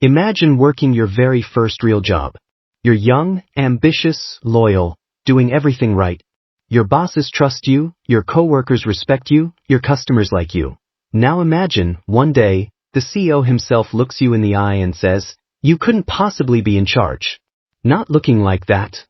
Imagine working your very first real job. You're young, ambitious, loyal, doing everything right. Your bosses trust you, your coworkers respect you, your customers like you. Now imagine, one day, the CEO himself looks you in the eye and says, "You couldn't possibly be in charge." Not looking like that.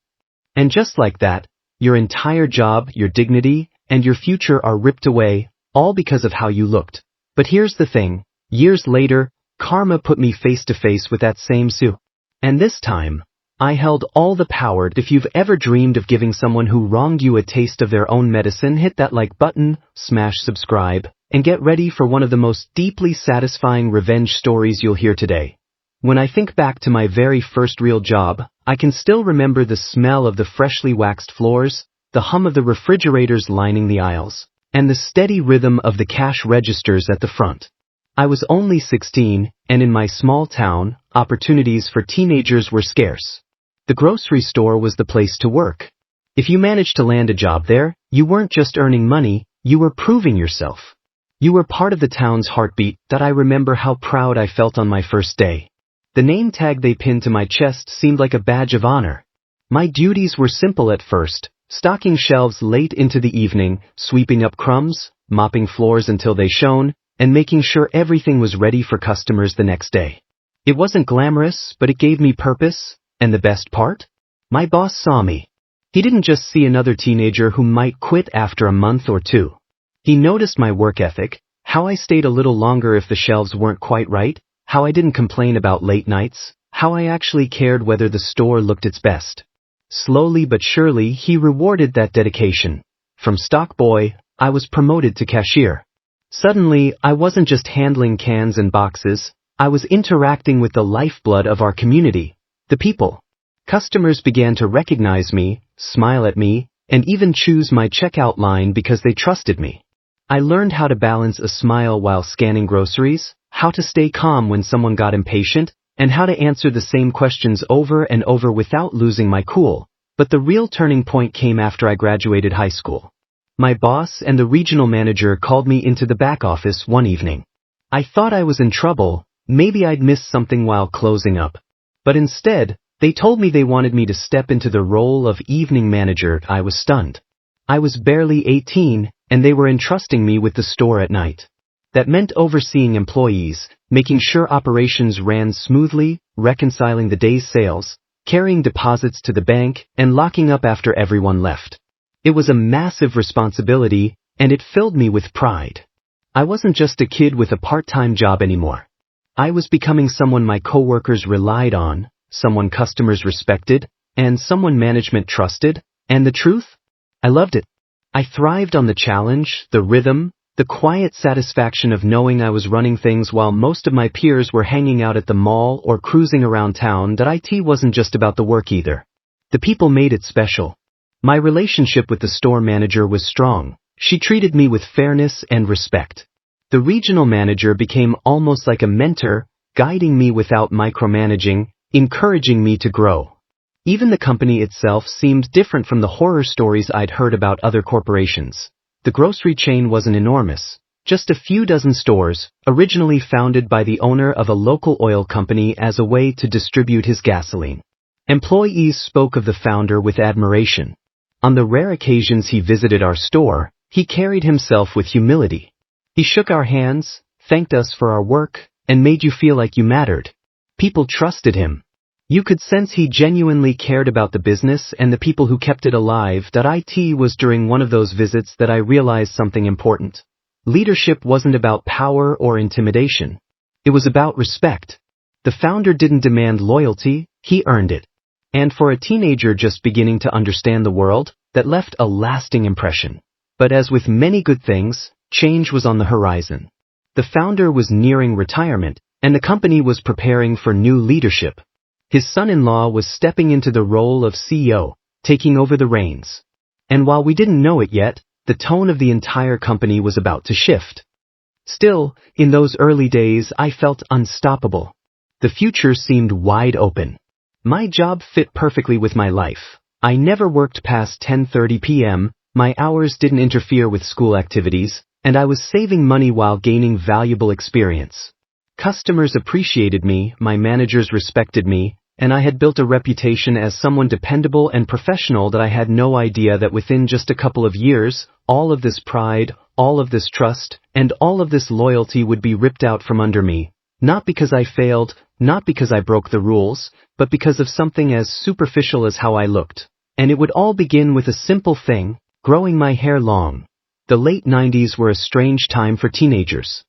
And just like that, your entire job, your dignity, and your future are ripped away, all because of how you looked. But here's the thing, years later, karma put me face to face with that same Sue. And this time, I held all the power. If you've ever dreamed of giving someone who wronged you a taste of their own medicine, hit that like button, smash subscribe, and get ready for one of the most deeply satisfying revenge stories you'll hear today. When I think back to my very first real job, I can still remember the smell of the freshly waxed floors, the hum of the refrigerators lining the aisles, and the steady rhythm of the cash registers at the front. I was only 16, and in my small town, opportunities for teenagers were scarce. The grocery store was the place to work. If you managed to land a job there, you weren't just earning money, you were proving yourself. You were part of the town's heartbeat. That I remember how proud I felt on my first day. The name tag they pinned to my chest seemed like a badge of honor. My duties were simple at first, stocking shelves late into the evening, sweeping up crumbs, mopping floors until they shone, and making sure everything was ready for customers the next day. It wasn't glamorous, but it gave me purpose. And the best part? My boss saw me. He didn't just see another teenager who might quit after a month or two. He noticed my work ethic, how I stayed a little longer if the shelves weren't quite right, how I didn't complain about late nights, how I actually cared whether the store looked its best. Slowly but surely, he rewarded that dedication. From stock boy, I was promoted to cashier. Suddenly, I wasn't just handling cans and boxes, I was interacting with the lifeblood of our community. The people. Customers began to recognize me, smile at me, and even choose my checkout line because they trusted me. I learned how to balance a smile while scanning groceries, how to stay calm when someone got impatient, and how to answer the same questions over and over without losing my cool. But the real turning point came after I graduated high school. My boss and the regional manager called me into the back office one evening. I thought I was in trouble, maybe I'd missed something while closing up. But instead, they told me they wanted me to step into the role of evening manager. I was stunned. I was barely 18, and they were entrusting me with the store at night. That meant overseeing employees, making sure operations ran smoothly, reconciling the day's sales, carrying deposits to the bank, and locking up after everyone left. It was a massive responsibility, and it filled me with pride. I wasn't just a kid with a part-time job anymore. I was becoming someone my coworkers relied on, someone customers respected, and someone management trusted, and the truth? I loved it. I thrived on the challenge, the rhythm, the quiet satisfaction of knowing I was running things while most of my peers were hanging out at the mall or cruising around town. IT wasn't just about the work either. The people made it special. My relationship with the store manager was strong. She treated me with fairness and respect. The regional manager became almost like a mentor, guiding me without micromanaging, encouraging me to grow. Even the company itself seemed different from the horror stories I'd heard about other corporations. The grocery chain wasn't enormous, just a few dozen stores, originally founded by the owner of a local oil company as a way to distribute his gasoline. Employees spoke of the founder with admiration. On the rare occasions he visited our store, he carried himself with humility. He shook our hands, thanked us for our work, and made you feel like you mattered. People trusted him. You could sense he genuinely cared about the business and the people who kept it alive. It was during one of those visits that I realized something important. Leadership wasn't about power or intimidation. It was about respect. The founder didn't demand loyalty, he earned it. And for a teenager just beginning to understand the world, that left a lasting impression. But as with many good things, change was on the horizon. The founder was nearing retirement, and the company was preparing for new leadership. His son-in-law was stepping into the role of CEO, taking over the reins. And while we didn't know it yet, the tone of the entire company was about to shift. Still, in those early days, I felt unstoppable. The future seemed wide open. My job fit perfectly with my life. I never worked past 10:30 p.m., my hours didn't interfere with school activities, and I was saving money while gaining valuable experience. Customers appreciated me, my managers respected me, and I had built a reputation as someone dependable and professional that I had no idea that within just a couple of years, all of this pride, all of this trust, and all of this loyalty would be ripped out from under me. Not because I failed, not because I broke the rules, but because of something as superficial as how I looked. And it would all begin with a simple thing, growing my hair long. The late 90s were a strange time for teenagers.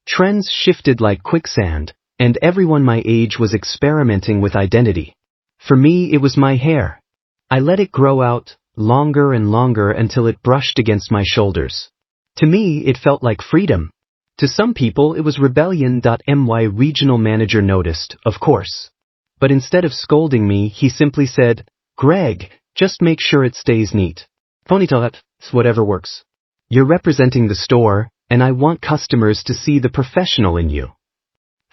Trends shifted like quicksand, and everyone my age was experimenting with identity. For me, it was my hair. I let it grow out, longer and longer until it brushed against my shoulders. To me, it felt like freedom. To some people, it was rebellion. My regional manager noticed, of course. But instead of scolding me, he simply said, "Greg, just make sure it stays neat. Ponytail it, whatever works. You're representing the store, and I want customers to see the professional in you."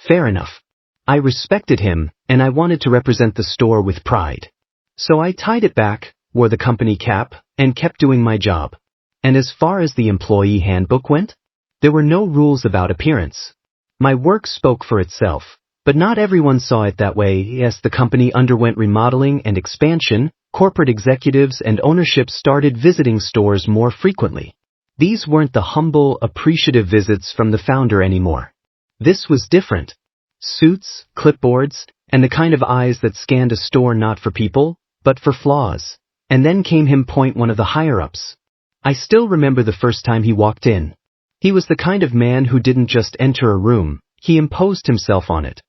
Fair enough. I respected him, and I wanted to represent the store with pride. So I tied it back, wore the company cap, and kept doing my job. And as far as the employee handbook went, there were no rules about appearance. My work spoke for itself, but not everyone saw it that way. Yes, the company underwent remodeling and expansion, corporate executives and ownership started visiting stores more frequently. These weren't the humble, appreciative visits from the founder anymore. This was different. Suits, clipboards, and the kind of eyes that scanned a store not for people, but for flaws. And then came one of the higher-ups. I still remember the first time he walked in. He was the kind of man who didn't just enter a room, he imposed himself on it.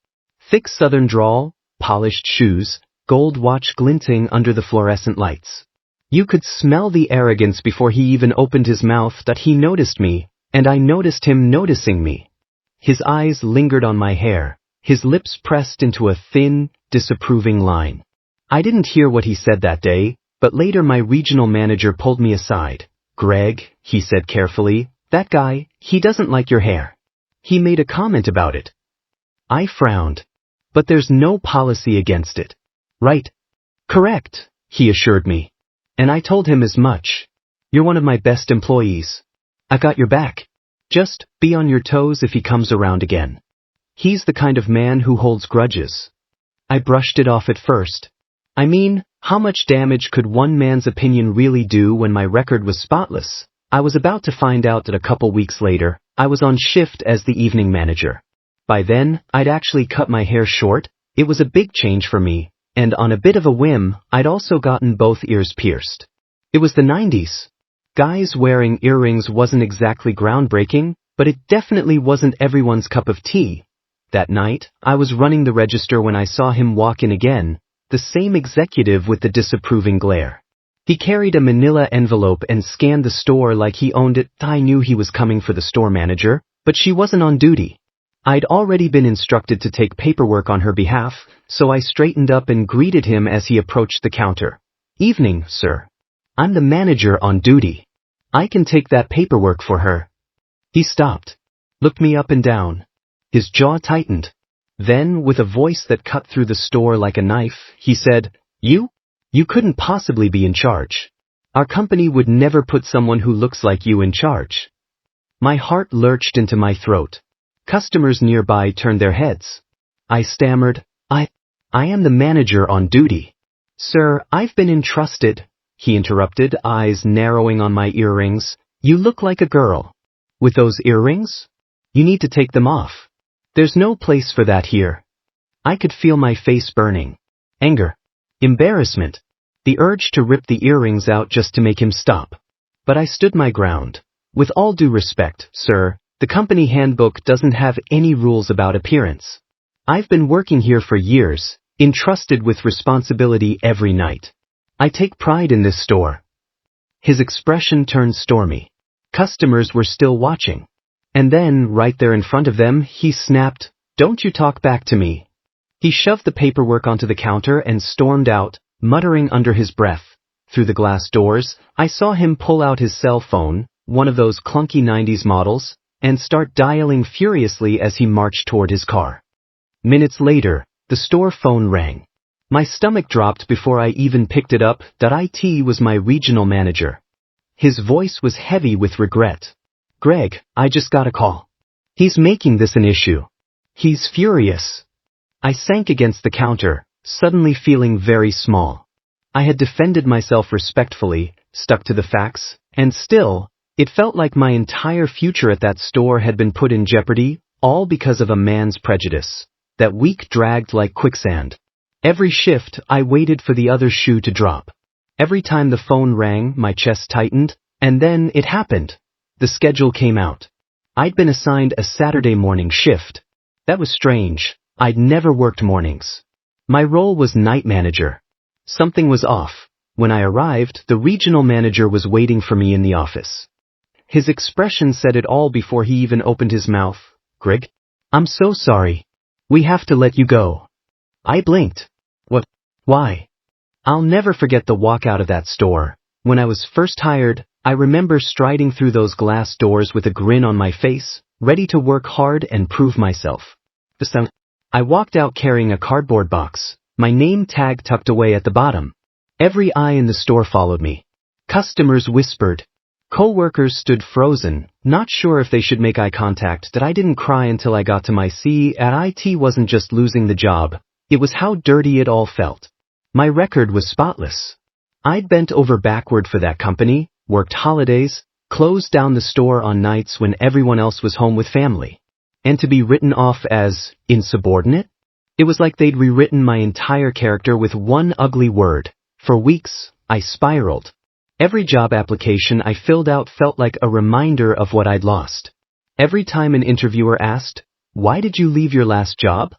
Thick southern drawl, polished shoes, gold watch glinting under the fluorescent lights. You could smell the arrogance before he even opened his mouth. That he noticed me, and I noticed him noticing me. His eyes lingered on my hair, his lips pressed into a thin, disapproving line. I didn't hear what he said that day, but later my regional manager pulled me aside. "Greg," he said carefully, "that guy, he doesn't like your hair. He made a comment about it." I frowned. "But there's no policy against it. Right?" "Correct," he assured me. And I told him as much. "You're one of my best employees. I got your back. Just be on your toes if he comes around again. He's the kind of man who holds grudges." I brushed it off at first. I mean, how much damage could one man's opinion really do when my record was spotless? I was about to find out that a couple weeks later, I was on shift as the evening manager. By then, I'd actually cut my hair short. It was a big change for me, and on a bit of a whim, I'd also gotten both ears pierced. It was the 90s. Guys wearing earrings wasn't exactly groundbreaking, but it definitely wasn't everyone's cup of tea. That night, I was running the register when I saw him walk in again, the same executive with the disapproving glare. He carried a manila envelope and scanned the store like he owned it. I knew he was coming for the store manager, but she wasn't on duty. I'd already been instructed to take paperwork on her behalf, so I straightened up and greeted him as he approached the counter. "Evening, sir. I'm the manager on duty. I can take that paperwork for her." He stopped, looked me up and down. His jaw tightened. Then, with a voice that cut through the store like a knife, he said, You couldn't possibly be in charge. Our company would never put someone who looks like you in charge." My heart lurched into my throat. Customers nearby turned their heads. I stammered, I am the manager on duty." "Sir, I've been entrusted," he interrupted, eyes narrowing on my earrings. "You look like a girl. With those earrings? You need to take them off. There's no place for that here." I could feel my face burning. Anger. Embarrassment. The urge to rip the earrings out just to make him stop. But I stood my ground. "With all due respect, sir, the company handbook doesn't have any rules about appearance. I've been working here for years, entrusted with responsibility every night. I take pride in this store." His expression turned stormy. Customers were still watching. And then, right there in front of them, he snapped, "Don't you talk back to me." He shoved the paperwork onto the counter and stormed out, muttering under his breath. Through the glass doors, I saw him pull out his cell phone, one of those clunky 90s models, and start dialing furiously as he marched toward his car. Minutes later, the store phone rang. My stomach dropped before I even picked it up. It was my regional manager. His voice was heavy with regret. "Greg, I just got a call. He's making this an issue. He's furious. I sank against the counter, suddenly feeling very small. I had defended myself respectfully, stuck to the facts, and still, it felt like my entire future at that store had been put in jeopardy, all because of a man's prejudice. That week dragged like quicksand. Every shift, I waited for the other shoe to drop. Every time the phone rang, my chest tightened, and then it happened. The schedule came out. I'd been assigned a Saturday morning shift. That was strange. I'd never worked mornings. My role was night manager. Something was off. When I arrived, the regional manager was waiting for me in the office. His expression said it all before he even opened his mouth. "Greg? I'm so sorry. We have to let you go." I blinked. What? Why? I'll never forget the walk out of that store. When I was first hired, I remember striding through those glass doors with a grin on my face, ready to work hard and prove myself. I walked out carrying a cardboard box, my name tag tucked away at the bottom. Every eye in the store followed me. Customers whispered. Co-workers stood frozen, not sure if they should make eye contact. That I didn't cry until I got to my seat at IT wasn't just losing the job, it was how dirty it all felt. My record was spotless. I'd bent over backward for that company, worked holidays, closed down the store on nights when everyone else was home with family. And to be written off as insubordinate? It was like they'd rewritten my entire character with one ugly word. For weeks, I spiraled. Every job application I filled out felt like a reminder of what I'd lost. Every time an interviewer asked, "Why did you leave your last job?"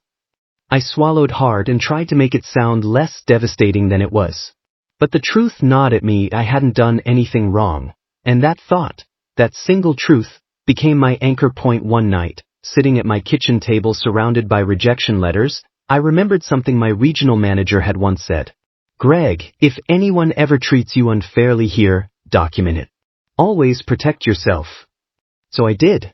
I swallowed hard and tried to make it sound less devastating than it was. But the truth gnawed at me. I hadn't done anything wrong. And that thought, that single truth, became my anchor point. One night, sitting at my kitchen table surrounded by rejection letters, I remembered something my regional manager had once said. "Greg, if anyone ever treats you unfairly here, document it. Always protect yourself." So I did.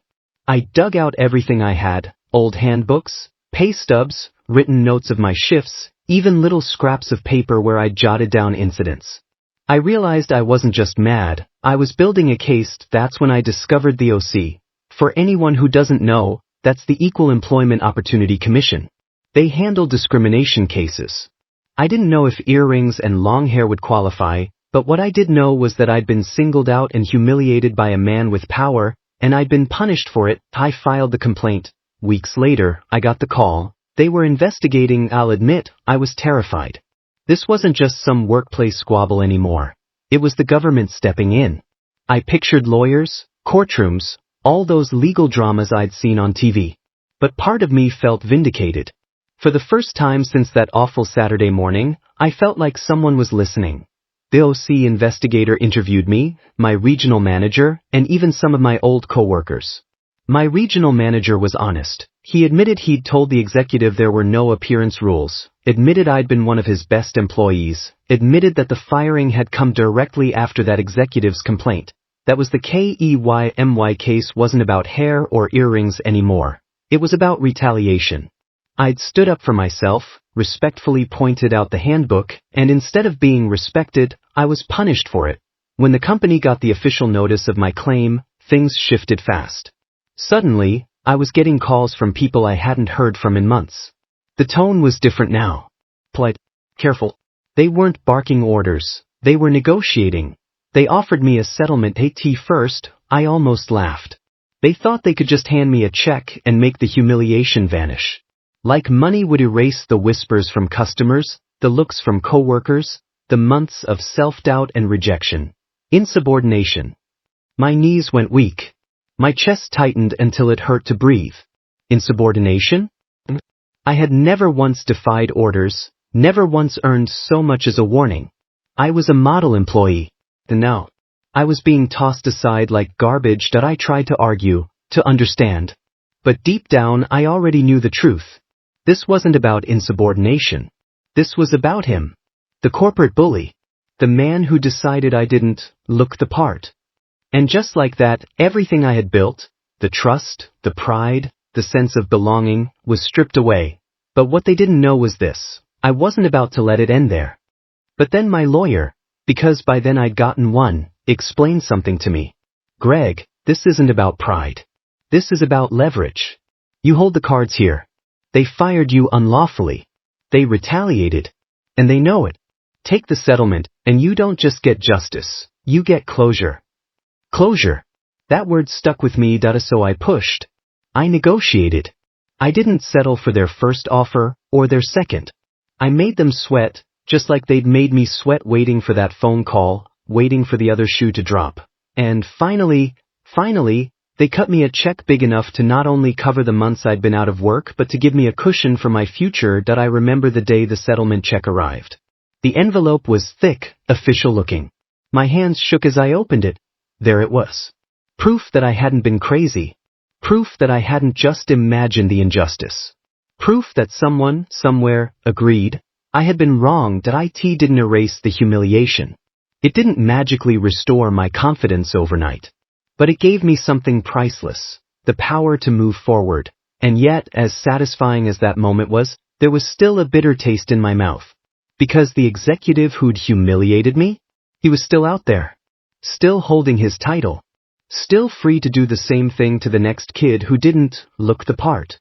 I dug out everything I had, old handbooks, pay stubs, written notes of my shifts, even little scraps of paper where I'd jotted down incidents. I realized I wasn't just mad, I was building a case. That's when I discovered the OC. For anyone who doesn't know, that's the Equal Employment Opportunity Commission. They handle discrimination cases. I didn't know if earrings and long hair would qualify, but what I did know was that I'd been singled out and humiliated by a man with power, and I'd been punished for it. I filed the complaint. Weeks later, I got the call. They were investigating. I'll admit, I was terrified. This wasn't just some workplace squabble anymore. It was the government stepping in. I pictured lawyers, courtrooms, all those legal dramas I'd seen on TV. But part of me felt vindicated. For the first time since that awful Saturday morning, I felt like someone was listening. The OC investigator interviewed me, my regional manager, and even some of my old coworkers. My regional manager was honest. He admitted he'd told the executive there were no appearance rules, admitted I'd been one of his best employees, admitted that the firing had come directly after that executive's complaint. That was the KEYMY case. Wasn't about hair or earrings anymore. It was about retaliation. I'd stood up for myself, respectfully pointed out the handbook, and instead of being respected, I was punished for it. When the company got the official notice of my claim, things shifted fast. Suddenly, I was getting calls from people I hadn't heard from in months. The tone was different now. Polite, careful. They weren't barking orders, they were negotiating. They offered me a settlement. At first, I almost laughed. They thought they could just hand me a check and make the humiliation vanish. Like money would erase the whispers from customers, the looks from coworkers, the months of self-doubt and rejection. Insubordination. My knees went weak. My chest tightened until it hurt to breathe. Insubordination? I had never once defied orders, never once earned so much as a warning. I was a model employee. And now, I was being tossed aside like garbage. That I tried to argue, to understand. But deep down I already knew the truth. This wasn't about insubordination. This was about him. The corporate bully. The man who decided I didn't look the part. And just like that, everything I had built, the trust, the pride, the sense of belonging, was stripped away. But what they didn't know was this. I wasn't about to let it end there. But then my lawyer, because by then I'd gotten one, explained something to me. "Greg, this isn't about pride. This is about leverage. You hold the cards here. They fired you unlawfully. They retaliated. And they know it. Take the settlement, and you don't just get justice, you get closure. Closure. That word stuck with me, so I pushed. I negotiated. I didn't settle for their first offer, or their second. I made them sweat, just like they'd made me sweat waiting for that phone call, waiting for the other shoe to drop. And finally, they cut me a check big enough to not only cover the months I'd been out of work but to give me a cushion for my future. I remember the day the settlement check arrived. The envelope was thick, official looking. My hands shook as I opened it. There it was. Proof that I hadn't been crazy. Proof that I hadn't just imagined the injustice. Proof that someone, somewhere, agreed. I had been wrong. It didn't erase the humiliation. It didn't magically restore my confidence overnight. But it gave me something priceless, the power to move forward. And yet, as satisfying as that moment was, there was still a bitter taste in my mouth. Because the executive who'd humiliated me, he was still out there. Still holding his title. Still free to do the same thing to the next kid who didn't look the part.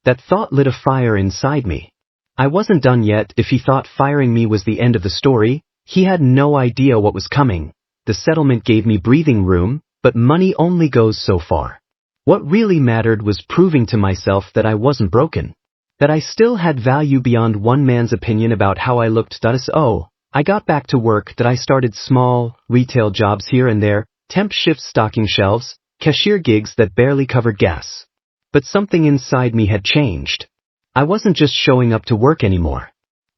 That thought lit a fire inside me. I wasn't done yet. If he thought firing me was the end of the story, he had no idea what was coming. The settlement gave me breathing room, but money only goes so far. What really mattered was proving to myself that I wasn't broken. That I still had value beyond one man's opinion about how I looked. So, I got back to work. I started small, retail jobs here and there, temp shifts stocking shelves, cashier gigs that barely covered gas. But something inside me had changed. I wasn't just showing up to work anymore.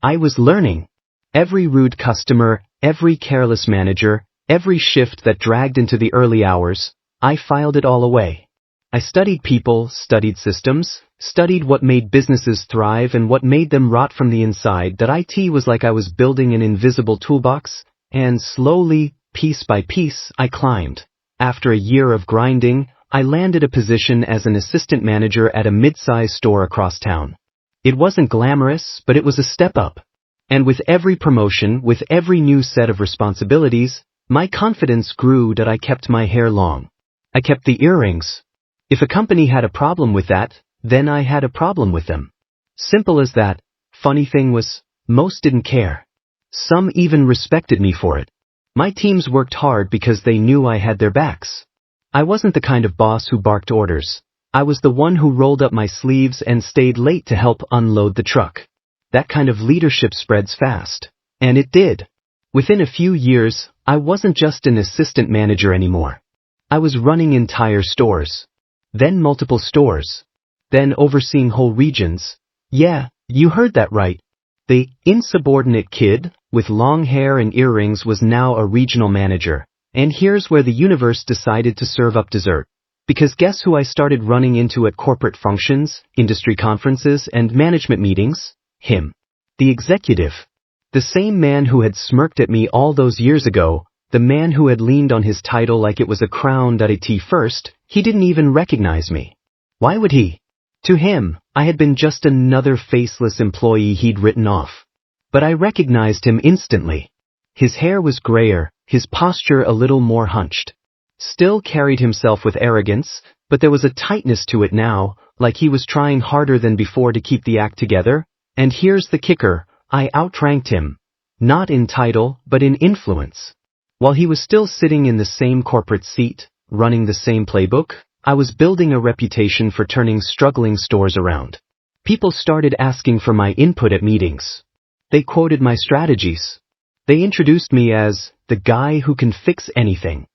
I was learning. Every rude customer, every careless manager, every shift that dragged into the early hours, I filed it all away. I studied people, studied systems, studied what made businesses thrive and what made them rot from the inside. It was like I was building an invisible toolbox, and slowly, piece by piece, I climbed. After a year of grinding, I landed a position as an assistant manager at a mid-size store across town. It wasn't glamorous, but it was a step up. And with every promotion, with every new set of responsibilities, my confidence grew. I kept my hair long. I kept the earrings. If a company had a problem with that, then I had a problem with them. Simple as that. Funny thing was, most didn't care. Some even respected me for it. My teams worked hard because they knew I had their backs. I wasn't the kind of boss who barked orders. I was the one who rolled up my sleeves and stayed late to help unload the truck. That kind of leadership spreads fast. And it did. Within a few years, I wasn't just an assistant manager anymore. I was running entire stores. Then multiple stores. Then overseeing whole regions. Yeah, you heard that right. The insubordinate kid, with long hair and earrings, was now a regional manager. And here's where the universe decided to serve up dessert. Because guess who I started running into at corporate functions, industry conferences, and management meetings? Him. The executive. The same man who had smirked at me all those years ago, the man who had leaned on his title like it was a crown. At first, he didn't even recognize me. Why would he? To him, I had been just another faceless employee he'd written off. But I recognized him instantly. His hair was grayer, his posture a little more hunched. Still carried himself with arrogance, but there was a tightness to it now, like he was trying harder than before to keep the act together. And here's the kicker, I outranked him. Not in title, but in influence. While he was still sitting in the same corporate seat, running the same playbook, I was building a reputation for turning struggling stores around. People started asking for my input at meetings. They quoted my strategies. They introduced me as the guy who can fix anything.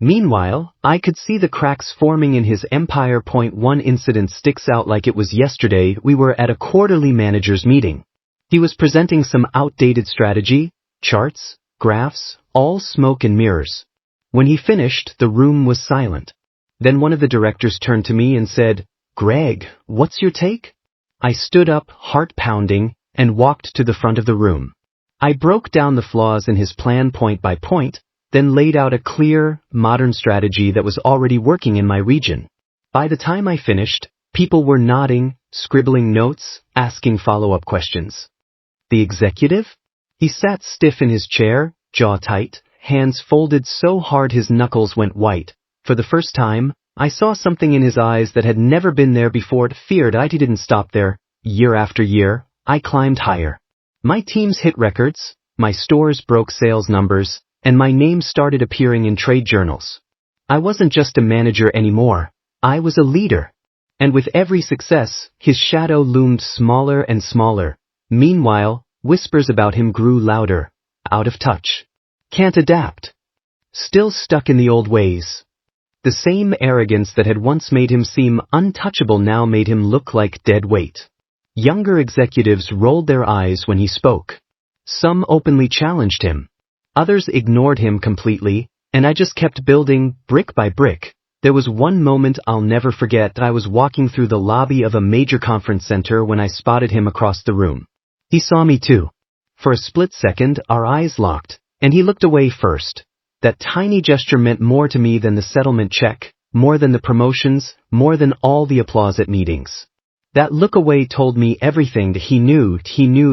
Meanwhile, I could see the cracks forming in his empire. One incident sticks out like it was yesterday. We were at a quarterly managers meeting. He was presenting some outdated strategy, charts, graphs, all smoke and mirrors. When he finished, the room was silent. Then one of the directors turned to me and said, "Greg, what's your take?" I stood up, heart pounding, and walked to the front of the room. I broke down the flaws in his plan point by point, then laid out a clear, modern strategy that was already working in my region. By the time I finished, people were nodding, scribbling notes, asking follow-up questions. The executive? He sat stiff in his chair, jaw tight, hands folded so hard his knuckles went white. For the first time, I saw something in his eyes that had never been there before. Feared. He didn't stop there. year after year, I climbed higher. My teams hit records, my stores broke sales numbers, and my name started appearing in trade journals. I wasn't just a manager anymore, I was a leader. And with every success, his shadow loomed smaller and smaller. Meanwhile, whispers about him grew louder. Out of touch. Can't adapt. Still stuck in the old ways. The same arrogance that had once made him seem untouchable now made him look like dead weight. Younger executives rolled their eyes when he spoke. Some openly challenged him. Others ignored him completely, and I just kept building, brick by brick. There was one moment I'll never forget. I was walking through the lobby of a major conference center when I spotted him across the room. He saw me too. For a split second, our eyes locked, and he looked away first. That tiny gesture meant more to me than the settlement check, more than the promotions, more than all the applause at meetings. That look away told me everything. He knew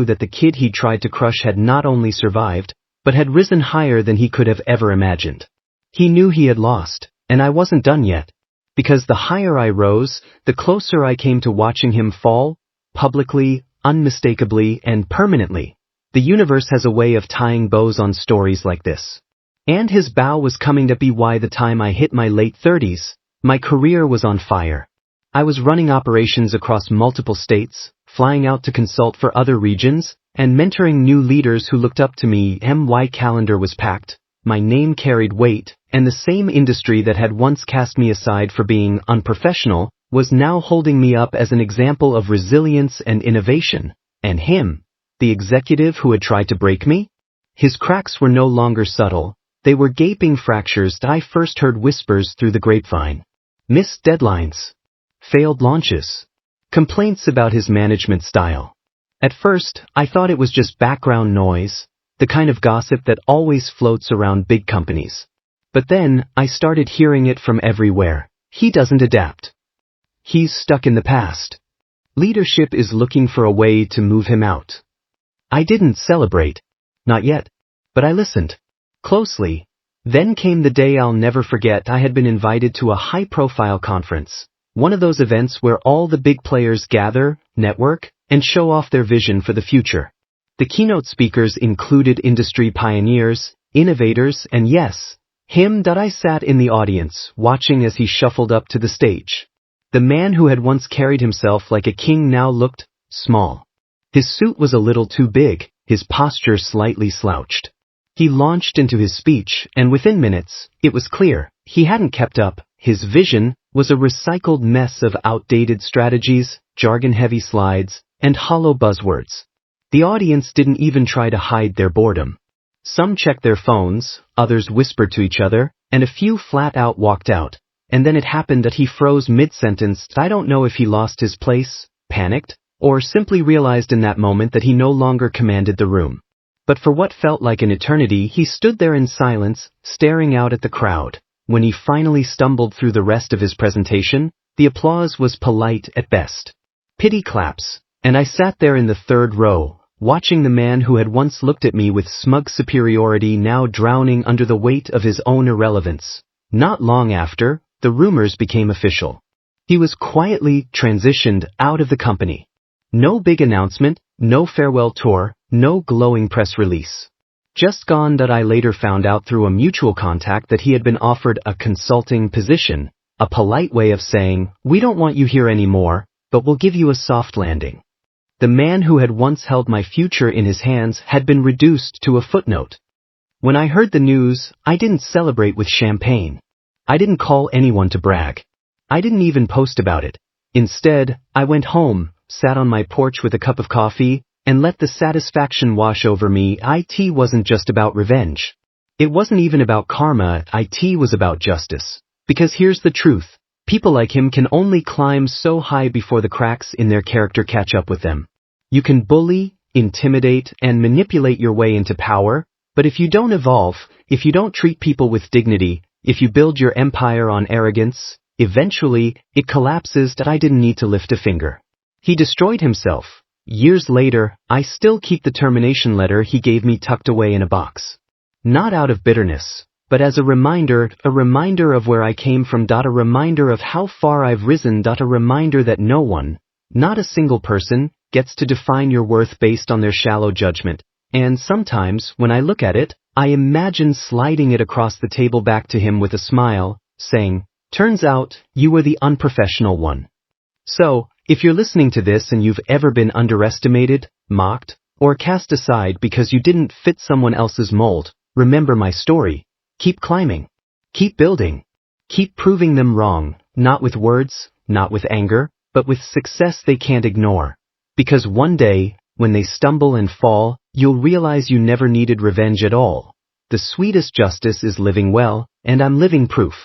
that the kid he tried to crush had not only survived, but had risen higher than he could have ever imagined. He knew he had lost. And I wasn't done yet. Because the higher I rose, the closer I came to watching him fall, publicly, unmistakably, and permanently. The universe has a way of tying bows on stories like this. And his bow was coming to be. By the time I hit my late 30s, my career was on fire. I was running operations across multiple states, flying out to consult for other regions, and mentoring new leaders who looked up to me. My calendar was packed. My name carried weight, and the same industry that had once cast me aside for being unprofessional was now holding me up as an example of resilience and innovation. And him, the executive who had tried to break me? His cracks were no longer subtle, they were gaping fractures. I first heard whispers through the grapevine. Missed deadlines. Failed launches. Complaints about his management style. At first, I thought it was just background noise, the kind of gossip that always floats around big companies. But then, I started hearing it from everywhere. He doesn't adapt. He's stuck in the past. Leadership is looking for a way to move him out. I didn't celebrate. Not yet. But I listened. Closely. Then came the day I'll never forget. I had been invited to a high-profile conference. One of those events where all the big players gather, network, and show off their vision for the future. The keynote speakers included industry pioneers, innovators, and yes, him. I sat in the audience, watching as he shuffled up to the stage. The man who had once carried himself like a king now looked small. His suit was a little too big, his posture slightly slouched. He launched into his speech, and within minutes, it was clear, he hadn't kept up. His vision was a recycled mess of outdated strategies, jargon-heavy slides, and hollow buzzwords. The audience didn't even try to hide their boredom. Some checked their phones, others whispered to each other, and a few flat out walked out. And then it happened that he froze mid-sentence. I don't know if he lost his place, panicked, or simply realized in that moment that he no longer commanded the room. But for what felt like an eternity, he stood there in silence, staring out at the crowd. When he finally stumbled through the rest of his presentation, the applause was polite at best. Pity claps. And I sat there in the third row, watching the man who had once looked at me with smug superiority now drowning under the weight of his own irrelevance. Not long after, the rumors became official. He was quietly transitioned out of the company. No big announcement, no farewell tour, no glowing press release. Just gone. I later found out through a mutual contact that he had been offered a consulting position, a polite way of saying, "We don't want you here anymore, but we'll give you a soft landing." The man who had once held my future in his hands had been reduced to a footnote. When I heard the news, I didn't celebrate with champagne. I didn't call anyone to brag. I didn't even post about it. Instead, I went home, sat on my porch with a cup of coffee, and let the satisfaction wash over me. It wasn't just about revenge. It wasn't even about karma. It was about justice. Because here's the truth. People like him can only climb so high before the cracks in their character catch up with them. You can bully, intimidate, and manipulate your way into power, but if you don't evolve, if you don't treat people with dignity, if you build your empire on arrogance, eventually, it collapses. I didn't need to lift a finger. He destroyed himself. Years later, I still keep the termination letter he gave me tucked away in a box. Not out of bitterness, but as a reminder of where I came from. A reminder of how far I've risen. A reminder that no one, not a single person, gets to define your worth based on their shallow judgment, and sometimes, when I look at it, I imagine sliding it across the table back to him with a smile, saying, "Turns out, you were the unprofessional one." So, if you're listening to this and you've ever been underestimated, mocked, or cast aside because you didn't fit someone else's mold, remember my story. Keep climbing. Keep building. Keep proving them wrong, not with words, not with anger, but with success they can't ignore. Because one day, when they stumble and fall, you'll realize you never needed revenge at all. The sweetest justice is living well, and I'm living proof.